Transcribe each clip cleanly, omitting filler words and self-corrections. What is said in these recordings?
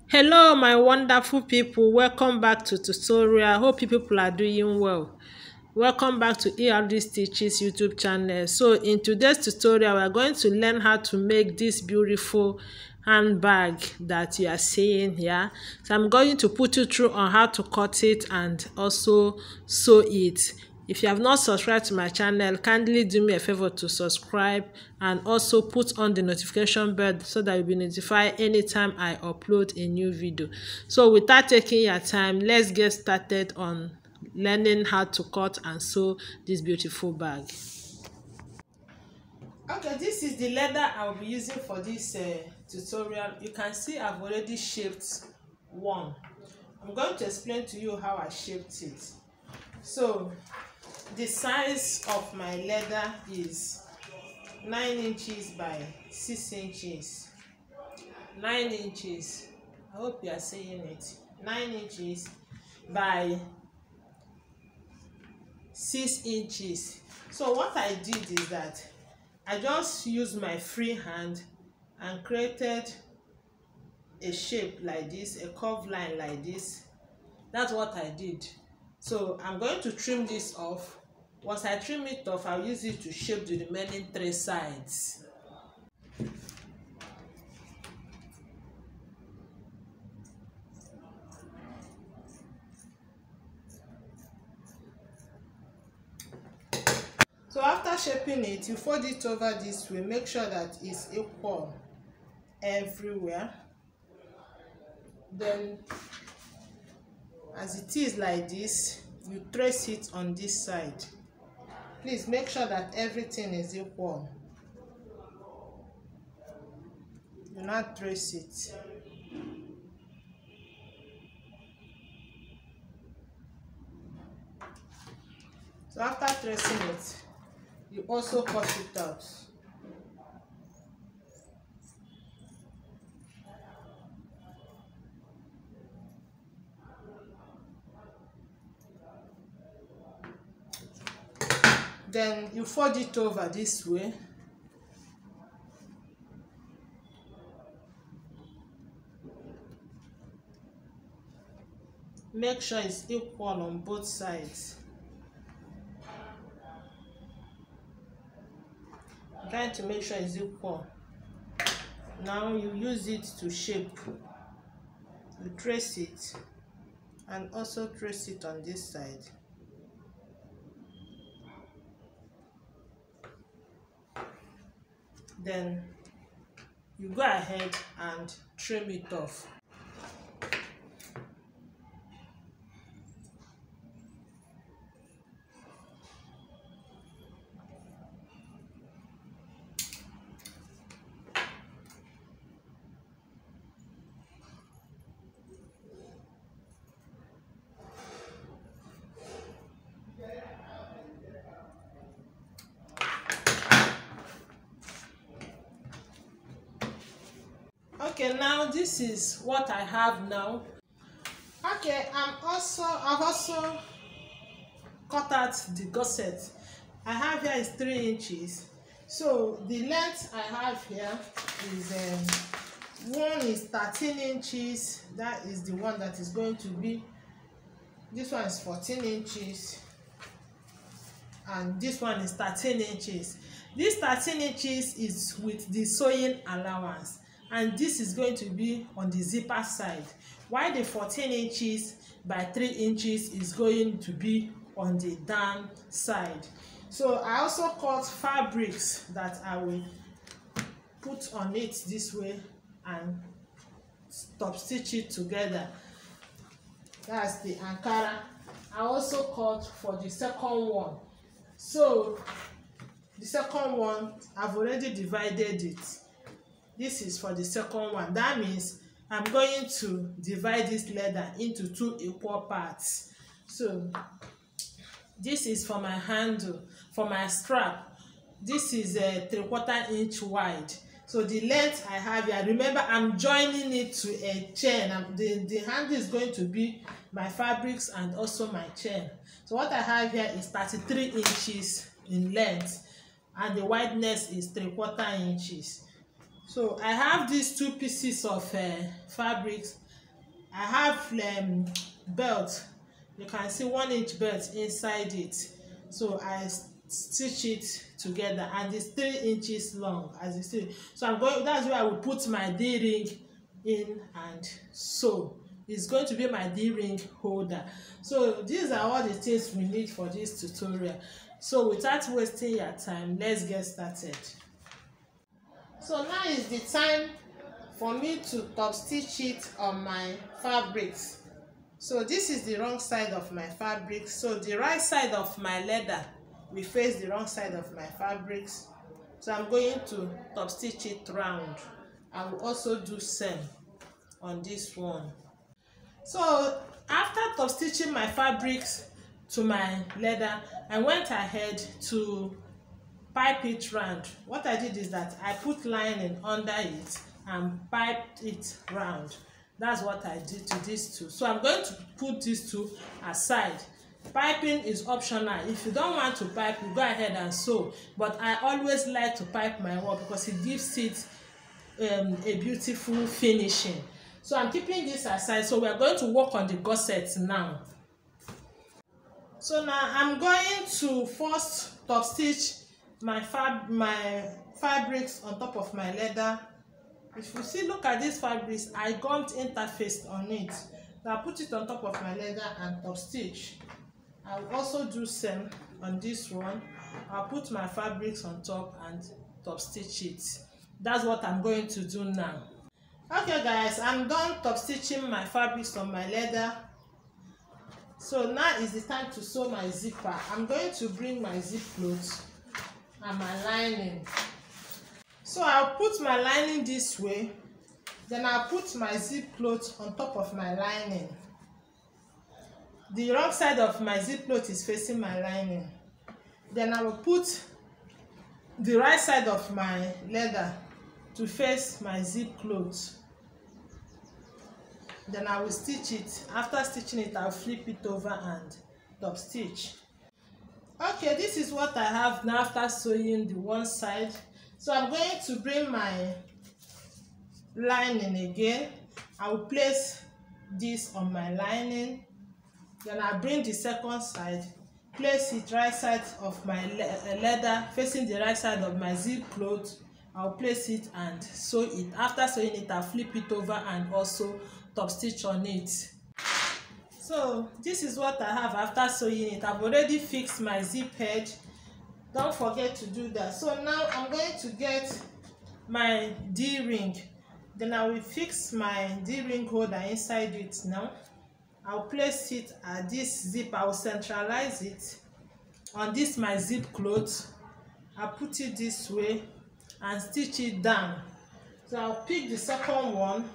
Hello my wonderful people, welcome back to tutorial. Hope you people are doing well. Welcome back to ERD Stitches YouTube channel. So in today's tutorial we are going to learn how to make this beautiful handbag that you are seeing here. So I'm going to put you through on how to cut it and also sew it. If you have not subscribed to my channel, kindly do me a favor to subscribe and also put on the notification bell so that you'll be notified anytime I upload a new video. So without taking your time, let's get started on learning how to cut and sew this beautiful bag. Okay, this is the leather I'll be using for this tutorial. You can see I've already shaped one. I'm going to explain to you how I shaped it. So the size of my leather is 9 inches by 6 inches. 9 inches. I hope you are seeing it. 9 inches by 6 inches. So what I did is that I just used my free hand and created a shape like this, a curved line like this. That's what I did. So I'm going to trim this off. Once I trim it off, I'll use it to shape the remaining 3 sides. So after shaping it, you fold it over this way. Make sure that it's equal everywhere. Then as it is like this, you trace it on this side. Please make sure that everything is equal. Do not trace it. So after tracing it, you also cut it out. Then you fold it over this way. Make sure it's equal on both sides. I'm trying to make sure it's equal. Now you use it to shape. You trace it and also trace it on this side. Then you go ahead and trim it off. Okay, now this is what I have now. Okay, I've also cut out the gusset. I have here is 3 inches. So the length I have here is one is 13 inches. That is the one that is going to be. This one is 14 inches. And this one is 13 inches. This 13 inches is with the sewing allowance. And this is going to be on the zipper side, while the 14 inches by 3 inches is going to be on the down side. So I also cut fabrics that I will put on it this way and top stitch it together. That's the Ankara. I also cut for the second one. So the second one, I've already divided it. This is for the second one. That means I'm going to divide this leather into 2 equal parts. So this is for my handle. For my strap, this is a 3/4 inch wide. So the length I have here, remember I'm joining it to a chain. The handle is going to be my fabrics and also my chain. So what I have here is 33 inches in length and the wideness is 3/4 inches. So I have these 2 pieces of fabrics I have belt. You can see 1-inch belt inside it, so I stitch it together, and it's 3 inches long, as you see. So that's where I will put my D-ring in, and so it's going to be my D-ring holder. So these are all the things we need for this tutorial. So without wasting your time, let's get started. So now is the time for me to top stitch it on my fabrics. So this is the wrong side of my fabric, so the right side of my leather will face the wrong side of my fabrics. So I'm going to top stitch it round. I will also do same on this one. So after top stitching my fabrics to my leather, I went ahead to pipe it round. What I did is that I put lining under it and piped it round. That's what I did to these two. So I'm going to put these two aside. Piping is optional. If you don't want to pipe, you go ahead and sew, but I always like to pipe my work because it gives it a beautiful finishing. So I'm keeping this aside. So we're going to work on the gussets now. So now I'm going to first top stitch my fabrics on top of my leather. If you see, look at these fabrics, I gummed interfaced on it. So I put it on top of my leather and top stitch. I will also do same on this one. I'll put my fabrics on top and top stitch it. That's what I'm going to do now. Okay guys, I'm done top stitching my fabrics on my leather. So now is the time to sew my zipper. I'm going to bring my zip clothes and my lining. So I'll put my lining this way, then I'll put my zip cloth on top of my lining. The wrong side of my zip cloth is facing my lining. Then I will put the right side of my leather to face my zip cloth. Then I will stitch it. After stitching it, I'll flip it over and top stitch. Okay, this is what I have now after sewing the one side. So I'm going to bring my lining again. I will place this on my lining. Then I'll bring the second side, place it right side of my leather facing the right side of my zip cloth. I'll place it and sew it. After sewing it, I'll flip it over and also top stitch on it. So this is what I have after sewing it. I've already fixed my zip head. Don't forget to do that. So now I'm going to get my D-ring. Then I will fix my D-ring holder inside it now. I'll place it at this zip. I will centralize it on this my zip cloth. I'll put it this way and stitch it down. So I'll pick the second one.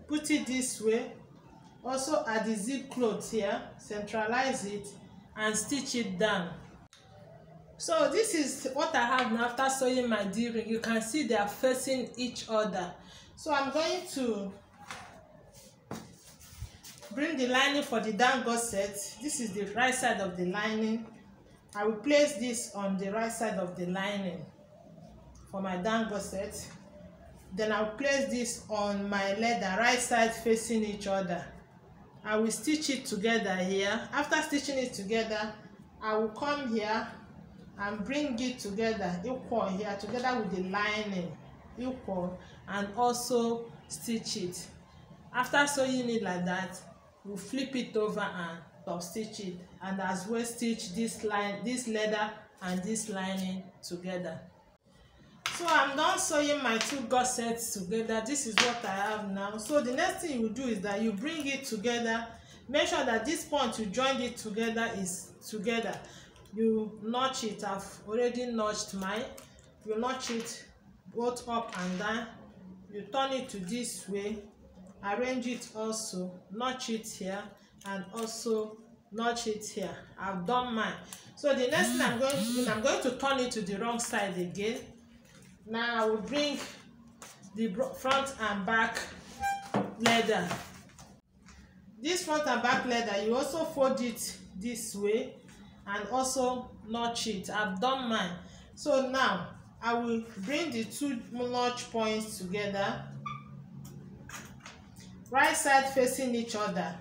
Put it this way. Also at the zip cloth here, centralize it and stitch it down. So this is what I have now after sewing my D-ring. You can see they are facing each other. So I'm going to bring the lining for the down gusset. This is the right side of the lining. I will place this on the right side of the lining for my down gusset. Then I'll place this on my leather, right side facing each other. I will stitch it together here. After stitching it together, I will come here and bring it together equal here, together with the lining equal, and also stitch it. After sewing it like that, we'll flip it over and top stitch it, and as well stitch this line, this leather and this lining together. So I'm done sewing my two gussets together. This is what I have now. So the next thing you will do is that you bring it together. Make sure that this point you joined it together is together. You notch it. I've already notched mine. You notch it both up and down. You turn it to this way. Arrange it also. Notch it here and also notch it here. I've done mine. So the next thing I'm going to do, I'm going to turn it to the wrong side again. Now I will bring the front and back leather. This front and back leather, you also fold it this way and also notch it. I've done mine. So now I will bring the two notch points together, right side facing each other.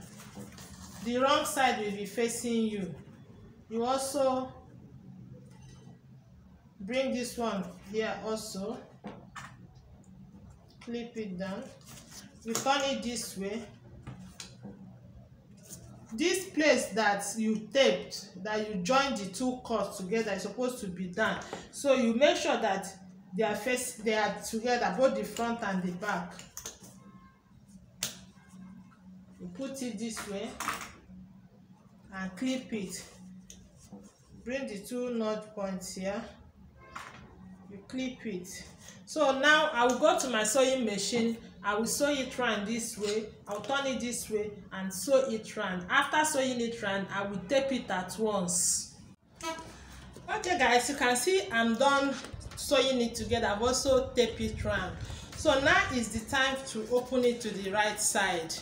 The wrong side will be facing you. You also bring this one here also, clip it down, we turn it this way. This place that you taped, that you joined the two cords together, is supposed to be done. So you make sure that they are together, both the front and the back. You put it this way and clip it. Bring the two notch points here. You clip it. So now I will go to my sewing machine. I will sew it round this way. I'll turn it this way and sew it round. After sewing it round, I will tape it at once. Okay guys, you can see I'm done sewing it together. I've also taped it round. So now is the time to open it to the right side.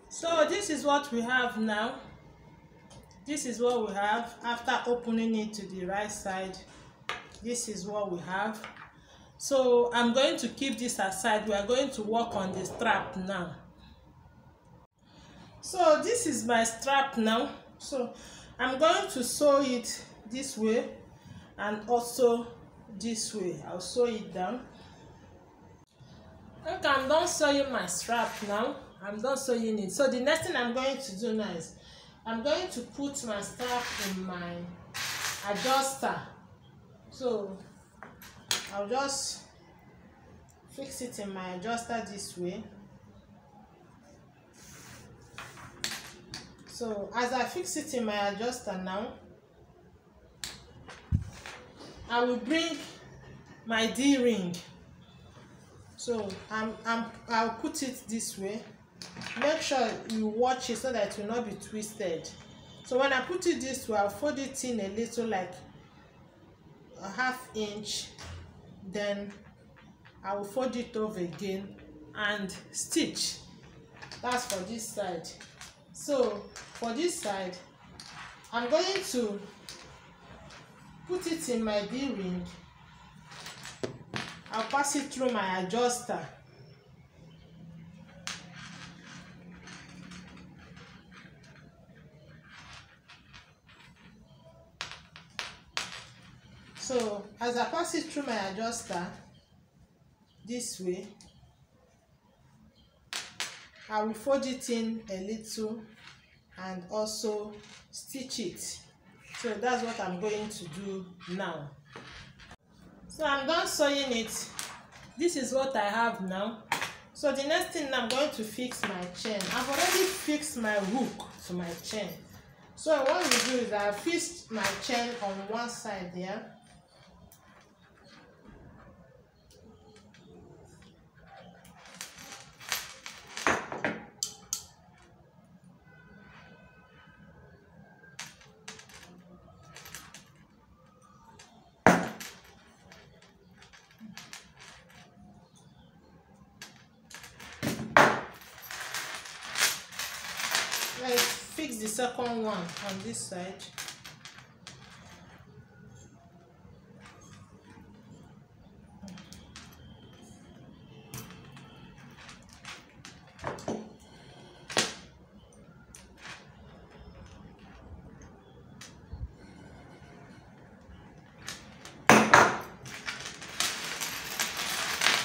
So this is what we have now. This is what we have after opening it to the right side. This is what we have. So I'm going to keep this aside. We are going to work on the strap now. So this is my strap now. So I'm going to sew it this way and also this way. I'll sew it down. Okay, I'm done sewing my strap now. I'm done sewing it. So the next thing I'm going to do now is I'm going to put my strap in my adjuster. So I'll just fix it in my adjuster this way. So as I fix it in my adjuster now, I will bring my D-ring. So I'll put it this way. Make sure you watch it so that it will not be twisted. So when I put it this way, I'll fold it in a little, like a ½ inch. Then I will fold it over again and stitch. That's for this side. So for this side, I'm going to put it in my D-ring. I'll pass it through my adjuster. So as I pass it through my adjuster this way, I will fold it in a little and also stitch it. So that's what I'm going to do now. So I'm done sewing it. This is what I have now. So the next thing, I'm going to fix my chain. I've already fixed my hook to my chain. So what we do is I fixed my chain on one side there. Let's fix the second one on this side.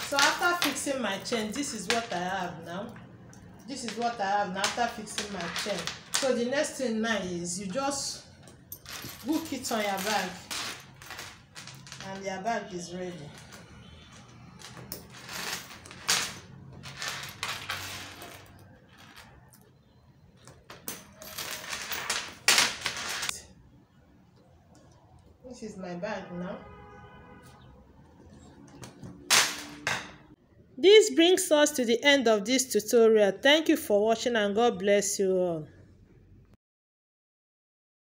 So after fixing my chain, this is what I have now. This is what I have now after fixing my chain. So the next thing now is you just hook it on your bag and your bag is ready. This is my bag now. This brings us to the end of this tutorial. Thank you for watching and God bless you all.